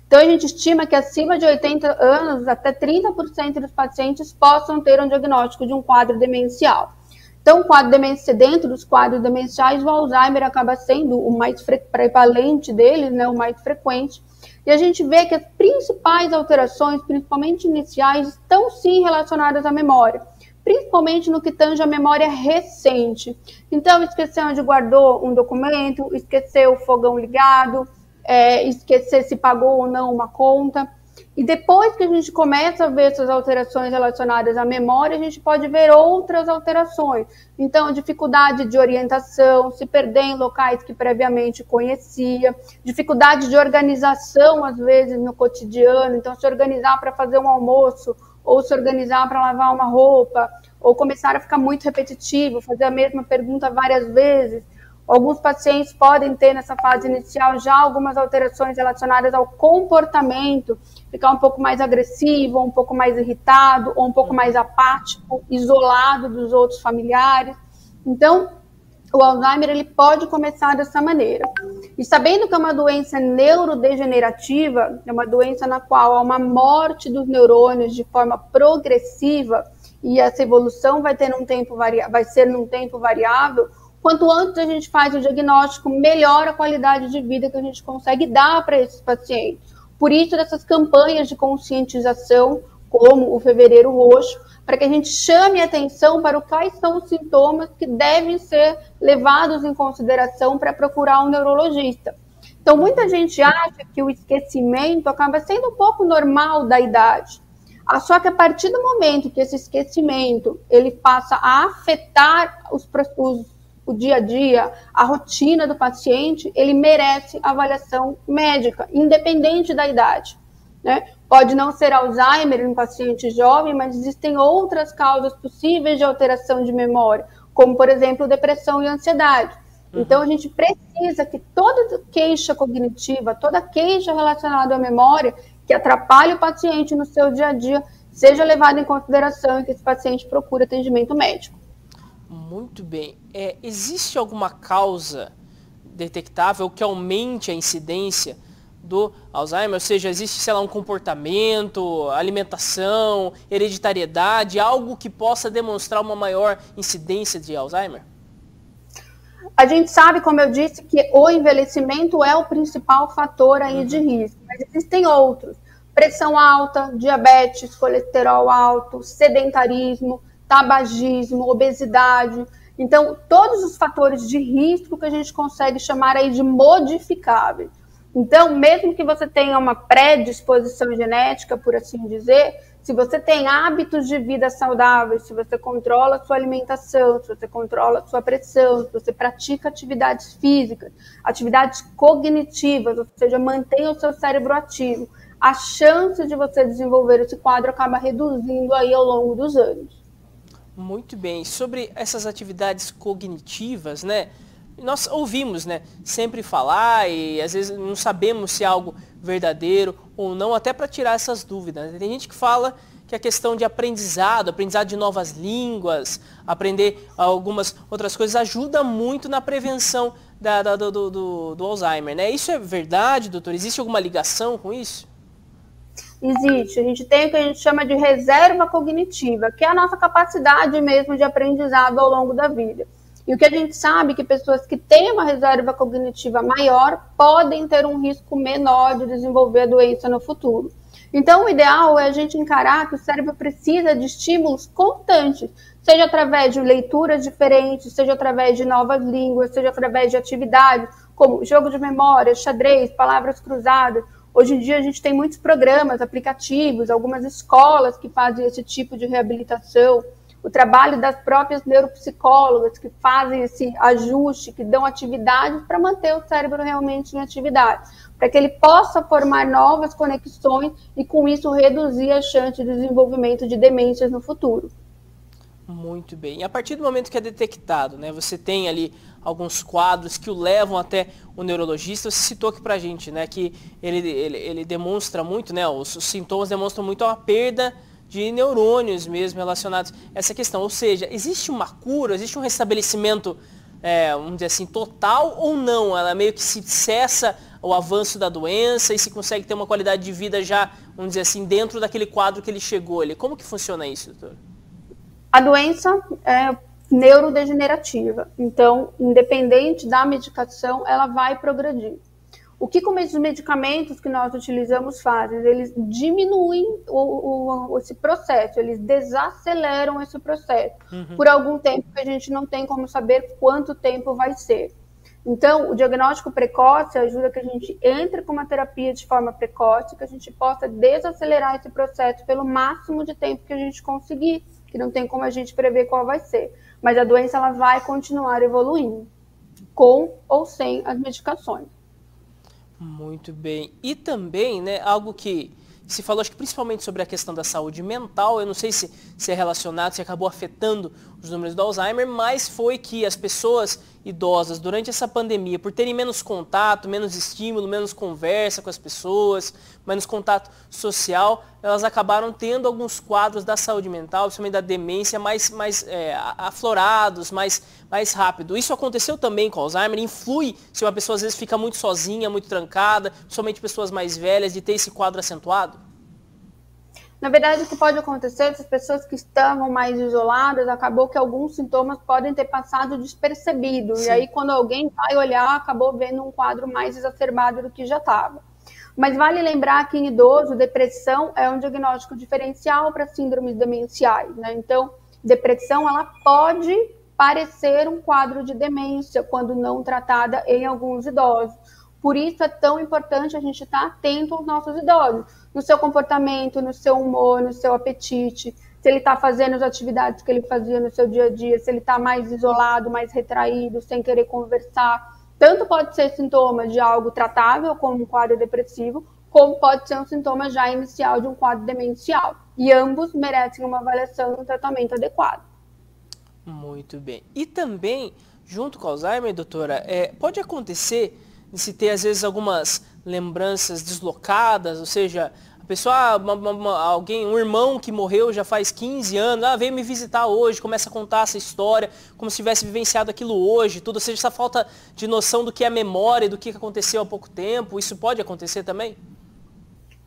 Então, a gente estima que acima de 80 anos, até 30% dos pacientes possam ter um diagnóstico de um quadro demencial. Então, o quadro demencial, dentro dos quadros demenciais, o Alzheimer acaba sendo o mais prevalente deles, né, o mais frequente. E a gente vê que as principais alterações, principalmente iniciais, estão sim relacionadas à memória, principalmente no que tange a memória recente. Então, esqueceu onde guardou um documento, esqueceu o fogão ligado, esquecer se pagou ou não uma conta. E depois que a gente começa a ver essas alterações relacionadas à memória, a gente pode ver outras alterações. Então, dificuldade de orientação, se perder em locais que previamente conhecia, dificuldade de organização, às vezes, no cotidiano. Então, se organizar para fazer um almoço, ou se organizar para lavar uma roupa, ou começar a ficar muito repetitivo, fazer a mesma pergunta várias vezes. Alguns pacientes podem ter, nessa fase inicial, já algumas alterações relacionadas ao comportamento, ficar um pouco mais agressivo, ou um pouco mais irritado, ou um pouco mais apático, isolado dos outros familiares. Então, o Alzheimer ele pode começar dessa maneira. E sabendo que é uma doença neurodegenerativa, é uma doença na qual há uma morte dos neurônios de forma progressiva, e essa evolução vai ser num tempo variável, quanto antes a gente faz o diagnóstico, melhor a qualidade de vida que a gente consegue dar para esses pacientes. Por isso, dessas campanhas de conscientização, como o Fevereiro Roxo, para que a gente chame atenção para quais são os sintomas que devem ser levados em consideração para procurar um neurologista. Então, muita gente acha que o esquecimento acaba sendo um pouco normal da idade. Só que a partir do momento que esse esquecimento ele passa a afetar o dia a dia, a rotina do paciente, ele merece avaliação médica, independente da idade, né? Pode não ser Alzheimer em um paciente jovem, mas existem outras causas possíveis de alteração de memória, como, por exemplo, depressão e ansiedade. Então, a gente precisa que toda queixa cognitiva, toda queixa relacionada à memória, que atrapalhe o paciente no seu dia a dia, seja levada em consideração e que esse paciente procure atendimento médico. Muito bem. Existe alguma causa detectável que aumente a incidência do Alzheimer? Ou seja, existe, sei lá, um comportamento, alimentação, hereditariedade, algo que possa demonstrar uma maior incidência de Alzheimer? A gente sabe, como eu disse, que o envelhecimento é o principal fator aí de risco, mas existem outros. Pressão alta, diabetes, colesterol alto, sedentarismo, tabagismo, obesidade. Então, todos os fatores de risco que a gente consegue chamar aí de modificáveis. Então, mesmo que você tenha uma predisposição genética, por assim dizer, se você tem hábitos de vida saudáveis, se você controla a sua alimentação, se você controla a sua pressão, se você pratica atividades físicas, atividades cognitivas, ou seja, mantém o seu cérebro ativo, a chance de você desenvolver esse quadro acaba reduzindo aí ao longo dos anos. Muito bem. Sobre essas atividades cognitivas, né? Nós ouvimos, né, sempre falar e às vezes não sabemos se é algo verdadeiro ou não, até para tirar essas dúvidas. Tem gente que fala que a questão de aprendizado de novas línguas, aprender algumas outras coisas, ajuda muito na prevenção do Alzheimer, né? Isso é verdade, doutor? Existe alguma ligação com isso? Existe. A gente tem o que a gente chama de reserva cognitiva, que é a nossa capacidade mesmo de aprendizado ao longo da vida. E o que a gente sabe é que pessoas que têm uma reserva cognitiva maior podem ter um risco menor de desenvolver a doença no futuro. Então, o ideal é a gente encarar que o cérebro precisa de estímulos constantes, seja através de leituras diferentes, seja através de novas línguas, seja através de atividades como jogo de memória, xadrez, palavras cruzadas. Hoje em dia a gente tem muitos programas, aplicativos, algumas escolas que fazem esse tipo de reabilitação. O trabalho das próprias neuropsicólogas que fazem esse ajuste, que dão atividades para manter o cérebro realmente em atividade, para que ele possa formar novas conexões e com isso reduzir a chance de desenvolvimento de demências no futuro. Muito bem. E a partir do momento que é detectado, né, você tem ali alguns quadros que o levam até o neurologista. Você citou aqui pra gente, né, que ele demonstra muito, né, os sintomas demonstram muito a perda de neurônios mesmo relacionados a essa questão. Ou seja, existe uma cura, existe um restabelecimento, vamos dizer assim, total ou não? Ela meio que se cessa o avanço da doença e se consegue ter uma qualidade de vida já, vamos dizer assim, dentro daquele quadro que ele chegou ali. Como que funciona isso, doutor? A doença é neurodegenerativa, então, independente da medicação, ela vai progredir. O que com esses medicamentos que nós utilizamos fazem? Eles diminuem esse processo, eles desaceleram esse processo. Por algum tempo que a gente não tem como saber quanto tempo vai ser. Então, o diagnóstico precoce ajuda que a gente entre com uma terapia de forma precoce, que a gente possa desacelerar esse processo pelo máximo de tempo que a gente conseguir, que não tem como a gente prever qual vai ser. Mas a doença ela vai continuar evoluindo, com ou sem as medicações. Muito bem. E também, né, algo que se falou, acho que principalmente sobre a questão da saúde mental, eu não sei se é relacionado, se acabou afetando os números do Alzheimer, mas foi que as pessoas idosas, durante essa pandemia, por terem menos contato, menos estímulo, menos conversa com as pessoas, menos contato social, elas acabaram tendo alguns quadros da saúde mental, principalmente da demência, mais aflorados, mais rápido. Isso aconteceu também com Alzheimer? Influi se uma pessoa às vezes fica muito sozinha, muito trancada, principalmente pessoas mais velhas, de ter esse quadro acentuado? Na verdade, o que pode acontecer, as pessoas que estavam mais isoladas, acabou que alguns sintomas podem ter passado despercebido. Sim. E aí, quando alguém vai olhar, acabou vendo um quadro mais exacerbado do que já estava. Mas vale lembrar que em idoso, depressão é um diagnóstico diferencial para síndromes demenciais, né? Então, depressão, ela pode parecer um quadro de demência quando não tratada em alguns idosos. Por isso é tão importante a gente estar atento aos nossos idosos, no seu comportamento, no seu humor, no seu apetite, se ele está fazendo as atividades que ele fazia no seu dia a dia, se ele está mais isolado, mais retraído, sem querer conversar. Tanto pode ser sintoma de algo tratável, como um quadro depressivo, como pode ser um sintoma já inicial de um quadro demencial. E ambos merecem uma avaliação e um tratamento adequado. Muito bem. E também, junto com o Alzheimer, doutora, pode acontecer de se ter, às vezes, algumas lembranças deslocadas, ou seja, a pessoa, um irmão que morreu já faz 15 anos, veio me visitar hoje, começa a contar essa história, como se tivesse vivenciado aquilo hoje, tudo, ou seja, essa falta de noção do que é memória, do que aconteceu há pouco tempo, isso pode acontecer também?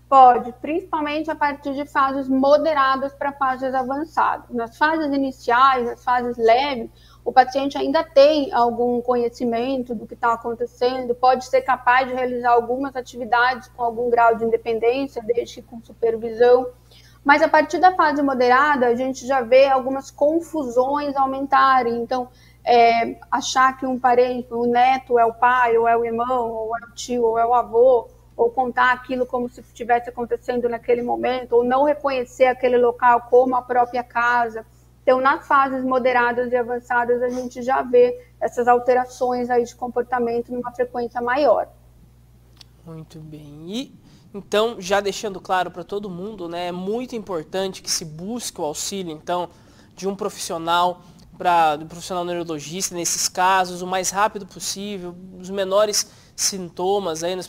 Pode, principalmente a partir de fases moderadas para fases avançadas. Nas fases iniciais, nas fases leves, o paciente ainda tem algum conhecimento do que está acontecendo, pode ser capaz de realizar algumas atividades com algum grau de independência, desde que com supervisão. Mas a partir da fase moderada, a gente já vê algumas confusões aumentarem. Então, achar que um parente, o neto é o pai, ou é o irmão, ou é o tio, ou é o avô, ou contar aquilo como se estivesse acontecendo naquele momento, ou não reconhecer aquele local como a própria casa. Então, nas fases moderadas e avançadas, a gente já vê essas alterações aí de comportamento numa frequência maior. Muito bem. E, então, já deixando claro para todo mundo, né, é muito importante que se busque o auxílio, então, de um profissional, do profissional neurologista, nesses casos, o mais rápido possível, os menores sintomas, aí, nas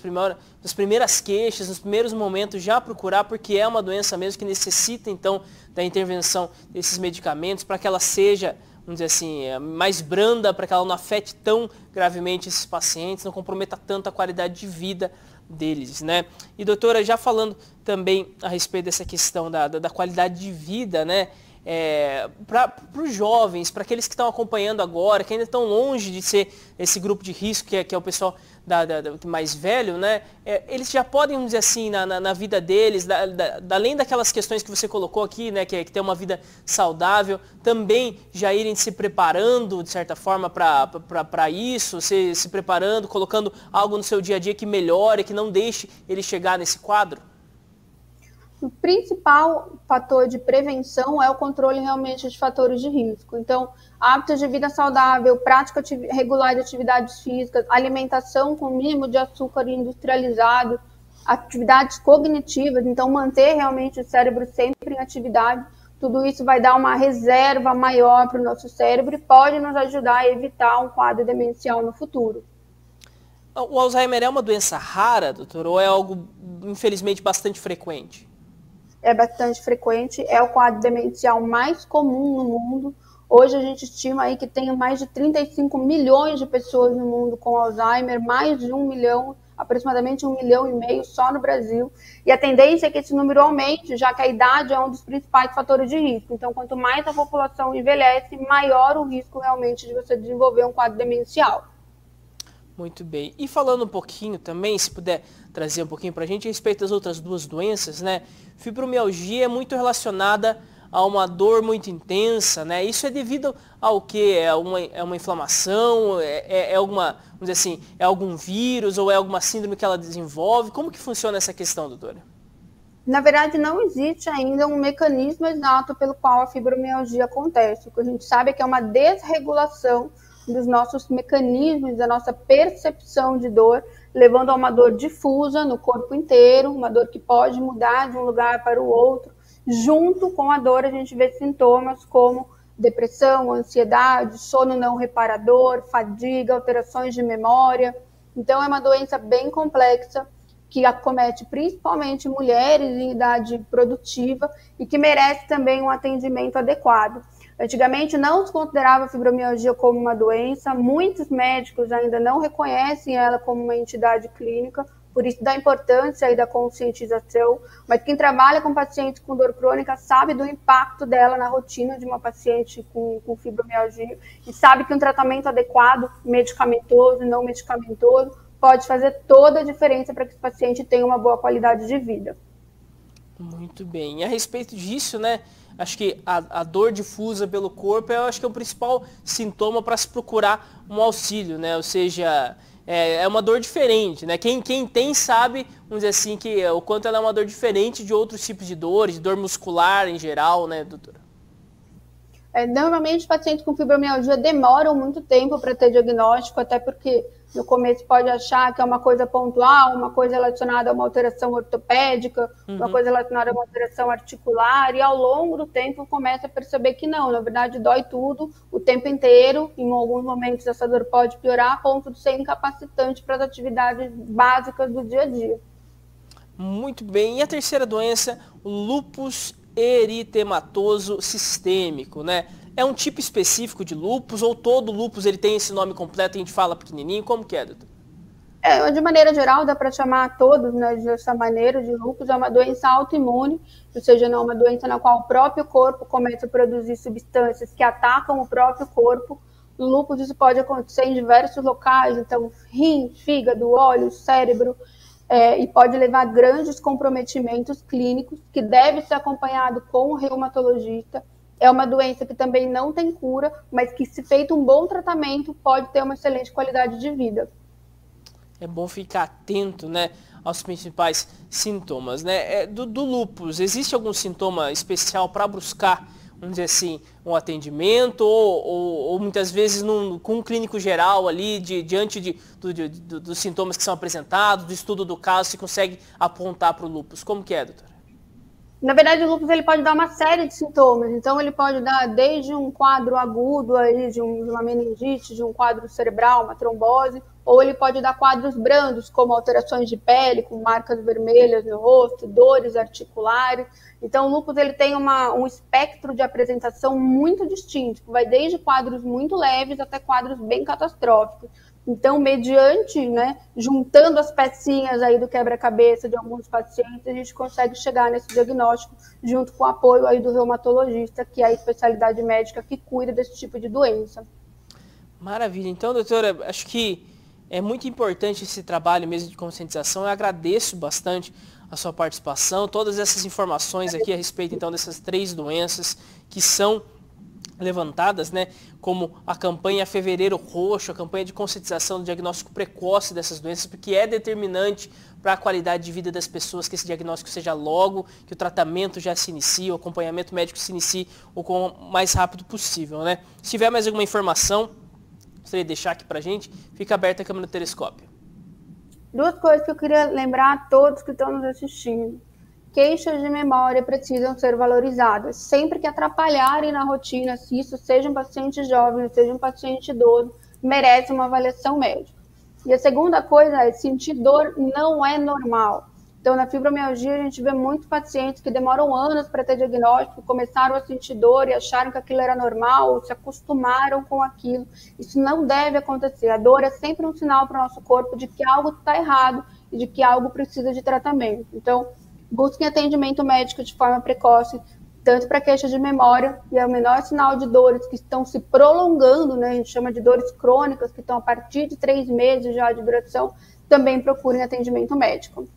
primeiras queixas, nos primeiros momentos, já procurar, porque é uma doença mesmo que necessita, então, da intervenção desses medicamentos, para que ela seja, vamos dizer assim, mais branda, para que ela não afete tão gravemente esses pacientes, não comprometa tanto a qualidade de vida deles, né? E, doutora, já falando também a respeito dessa questão da qualidade de vida, né? Para os jovens, para aqueles que estão acompanhando agora, que ainda estão longe de ser esse grupo de risco, que é o pessoal mais velho, né? Eles já podem, vamos dizer assim, na vida deles, além daquelas questões que você colocou aqui, né, que é ter uma vida saudável, também já irem se preparando, de certa forma, para isso, se preparando, colocando algo no seu dia a dia que melhore, que não deixe ele chegar nesse quadro? O principal fator de prevenção é o controle realmente de fatores de risco. Então, hábitos de vida saudável, prática regular de atividades físicas, alimentação com mínimo de açúcar industrializado, atividades cognitivas, então manter realmente o cérebro sempre em atividade, tudo isso vai dar uma reserva maior para o nosso cérebro e pode nos ajudar a evitar um quadro demencial no futuro. O Alzheimer é uma doença rara, doutor, ou é algo, infelizmente, bastante frequente? É bastante frequente, é o quadro demencial mais comum no mundo. Hoje a gente estima aí que tem mais de 35 milhões de pessoas no mundo com Alzheimer, mais de 1 milhão aproximadamente 1,5 milhão só no Brasil, e a tendência é que esse número aumente, já que a idade é um dos principais fatores de risco. Então, quanto mais a população envelhece, maior o risco realmente de você desenvolver um quadro demencial. Muito bem. E falando um pouquinho também, se puder trazer um pouquinho para a gente a respeito das outras duas doenças, né? Fibromialgia é muito relacionada a uma dor muito intensa, né? Isso é devido ao quê? É uma inflamação? É alguma, vamos dizer assim, é algum vírus ou é alguma síndrome que ela desenvolve? Como que funciona essa questão, doutora? Na verdade, não existe ainda um mecanismo exato pelo qual a fibromialgia acontece. O que a gente sabe é que é uma desregulação dos nossos mecanismos, da nossa percepção de dor, levando a uma dor difusa no corpo inteiro, uma dor que pode mudar de um lugar para o outro. Junto com a dor, a gente vê sintomas como depressão, ansiedade, sono não reparador, fadiga, alterações de memória. Então, é uma doença bem complexa, que acomete principalmente mulheres em idade produtiva e que merece também um atendimento adequado. Antigamente não se considerava a fibromialgia como uma doença, muitos médicos ainda não reconhecem ela como uma entidade clínica, por isso da importância e da conscientização, mas quem trabalha com pacientes com dor crônica sabe do impacto dela na rotina de uma paciente com fibromialgia e sabe que um tratamento adequado, medicamentoso e não medicamentoso, pode fazer toda a diferença para que esse paciente tenha uma boa qualidade de vida. Muito bem. E a respeito disso, né? Acho que a dor difusa pelo corpo, eu acho que é o principal sintoma para se procurar um auxílio, né? Ou seja, é uma dor diferente, né? Quem tem sabe, vamos dizer assim, que o quanto ela é uma dor diferente de outros tipos de dores, de dor muscular em geral, né, doutora? Normalmente, pacientes com fibromialgia demoram muito tempo para ter diagnóstico, até porque no começo pode achar que é uma coisa pontual, uma coisa relacionada a uma alteração ortopédica, uma coisa relacionada a uma alteração articular, e ao longo do tempo começa a perceber que não, na verdade dói tudo, o tempo inteiro, em alguns momentos essa dor pode piorar a ponto de ser incapacitante para as atividades básicas do dia a dia. Muito bem. E a terceira doença, o lúpus eritematoso sistêmico, né? É um tipo específico de lúpus ou todo lúpus ele tem esse nome completo e a gente fala pequenininho? Como que é, doutor? De maneira geral, dá para chamar todos, né, dessa maneira de lúpus. É uma doença autoimune, ou seja, não é uma doença na qual o próprio corpo começa a produzir substâncias que atacam o próprio corpo. No lúpus isso pode acontecer em diversos locais, então rim, fígado, olho, cérebro, e pode levar a grandes comprometimentos clínicos, que deve ser acompanhado com o reumatologista. É uma doença que também não tem cura, mas que, se feito um bom tratamento, pode ter uma excelente qualidade de vida. É bom ficar atento, né, aos principais sintomas, né? Do lúpus, existe algum sintoma especial para buscar, vamos dizer assim, um atendimento ou muitas vezes com um clínico geral ali, diante dos sintomas que são apresentados, do estudo do caso, se consegue apontar para o lúpus? Como que é, doutora? Na verdade, o lúpus ele pode dar uma série de sintomas. Então, ele pode dar desde um quadro agudo aí, de uma meningite, de um quadro cerebral, uma trombose, ou ele pode dar quadros brandos, como alterações de pele, com marcas vermelhas no rosto, dores articulares. Então, o lúpus ele tem um espectro de apresentação muito distinto, que vai desde quadros muito leves até quadros bem catastróficos. Então, mediante, né, juntando as pecinhas aí do quebra-cabeça de alguns pacientes, a gente consegue chegar nesse diagnóstico junto com o apoio aí do reumatologista, que é a especialidade médica que cuida desse tipo de doença. Maravilha. Então, doutora, acho que é muito importante esse trabalho mesmo de conscientização. Eu agradeço bastante a sua participação, todas essas informações aqui a respeito, então, dessas 3 doenças que são levantadas, né, como a campanha Fevereiro Roxo, a campanha de conscientização do diagnóstico precoce dessas doenças, porque é determinante para a qualidade de vida das pessoas que esse diagnóstico seja logo, que o tratamento já se inicie, o acompanhamento médico se inicie o mais rápido possível, né? Se tiver mais alguma informação, gostaria de deixar aqui para a gente, fica aberta a câmera do telescópio. 2 coisas que eu queria lembrar a todos que estão nos assistindo. Queixas de memória precisam ser valorizadas. Sempre que atrapalharem na rotina, se isso seja um paciente jovem, seja um paciente idoso, merece uma avaliação médica. E a segunda coisa é, sentir dor não é normal. Então, na fibromialgia, a gente vê muitos pacientes que demoram anos para ter diagnóstico, começaram a sentir dor e acharam que aquilo era normal, ou se acostumaram com aquilo. Isso não deve acontecer. A dor é sempre um sinal para o nosso corpo de que algo está errado e de que algo precisa de tratamento. Então, busquem atendimento médico de forma precoce, tanto para queixa de memória, e é o menor sinal de dores que estão se prolongando, né? A gente chama de dores crônicas, que estão a partir de 3 meses já de duração, também procurem atendimento médico.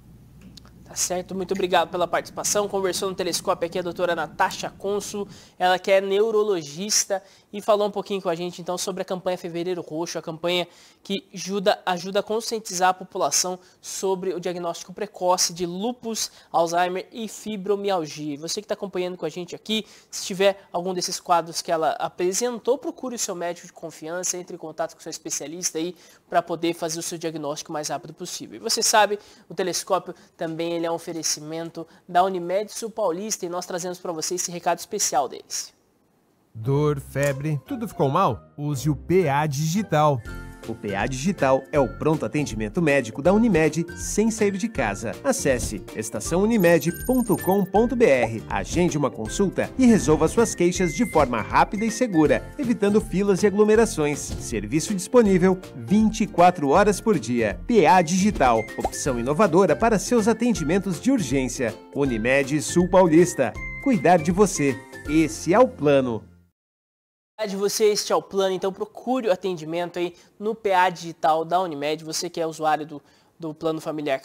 Tá certo, muito obrigado pela participação. Conversou no Telescópio aqui a doutora Natasha Consul, ela que é neurologista, e falou um pouquinho com a gente então sobre a campanha Fevereiro Roxo, a campanha que ajuda a conscientizar a população sobre o diagnóstico precoce de lúpus, Alzheimer e fibromialgia. Você que está acompanhando com a gente aqui, se tiver algum desses quadros que ela apresentou, procure o seu médico de confiança, entre em contato com o seu especialista aí para poder fazer o seu diagnóstico o mais rápido possível. E você sabe, o Telescópio também ele é um oferecimento da Unimed Sul Paulista, e nós trazemos para você esse recado especial deles. Dor, febre, tudo ficou mal? Use o PA Digital. O PA Digital é o pronto atendimento médico da Unimed sem sair de casa. Acesse estaçãounimed.com.br, agende uma consulta e resolva suas queixas de forma rápida e segura, evitando filas e aglomerações. Serviço disponível 24 horas por dia. PA Digital, opção inovadora para seus atendimentos de urgência. Unimed Sul Paulista. Cuidar de você. Esse é o plano. De você, este é o plano, então procure o atendimento aí no PA Digital da Unimed, você que é usuário do plano familiar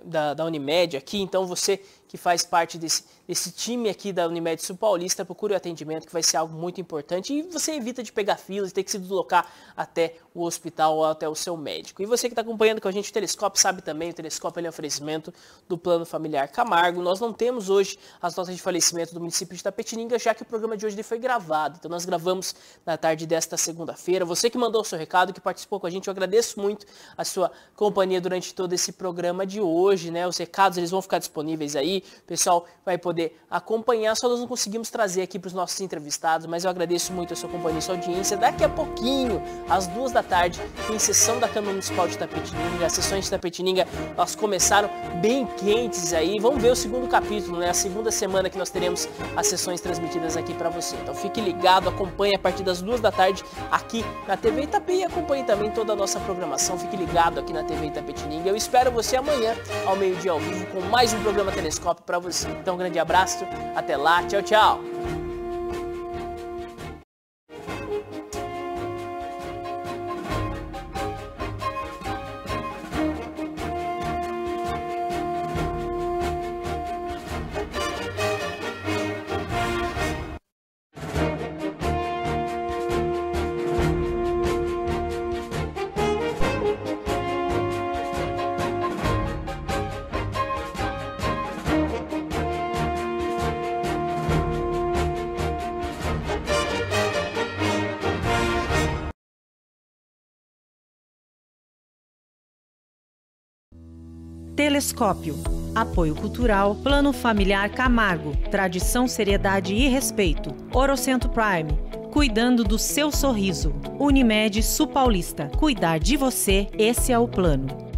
da Unimed aqui, então você que faz parte desse time aqui da Unimed Sul Paulista, procure o atendimento, que vai ser algo muito importante, e você evita de pegar filas e ter que se deslocar até o hospital ou até o seu médico. E você que está acompanhando com a gente o Telescópio sabe também, o Telescópio é um oferecimento do Plano Familiar Camargo. Nós não temos hoje as notas de falecimento do município de Itapetininga, já que o programa de hoje foi gravado, então nós gravamos na tarde desta segunda-feira. Você que mandou o seu recado, que participou com a gente, eu agradeço muito a sua companhia durante todo esse programa de hoje, né? Os recados eles vão ficar disponíveis aí, o pessoal vai poder acompanhar, só nós não conseguimos trazer aqui para os nossos entrevistados, mas eu agradeço muito a sua companhia e a sua audiência. Daqui a pouquinho, às 2 da tarde, tem sessão da Câmara Municipal de Itapetininga. As sessões de Itapetininga, elas começaram bem quentes aí, vamos ver o segundo capítulo, né? A segunda semana que nós teremos as sessões transmitidas aqui para você. Então fique ligado, acompanhe a partir das 2 da tarde aqui na TV Itape e acompanhe também toda a nossa programação. Fique ligado aqui na TV Itapetininga. Eu espero você amanhã, ao meio-dia ao vivo, com mais um programa Telescópio para você. Então, um grande abraço, até lá, tchau, tchau! Telescópio. Apoio Cultural, Plano Familiar Camargo, Tradição, Seriedade e Respeito. Orocentro Prime, cuidando do seu sorriso. Unimed Sul Paulista, cuidar de você, esse é o plano.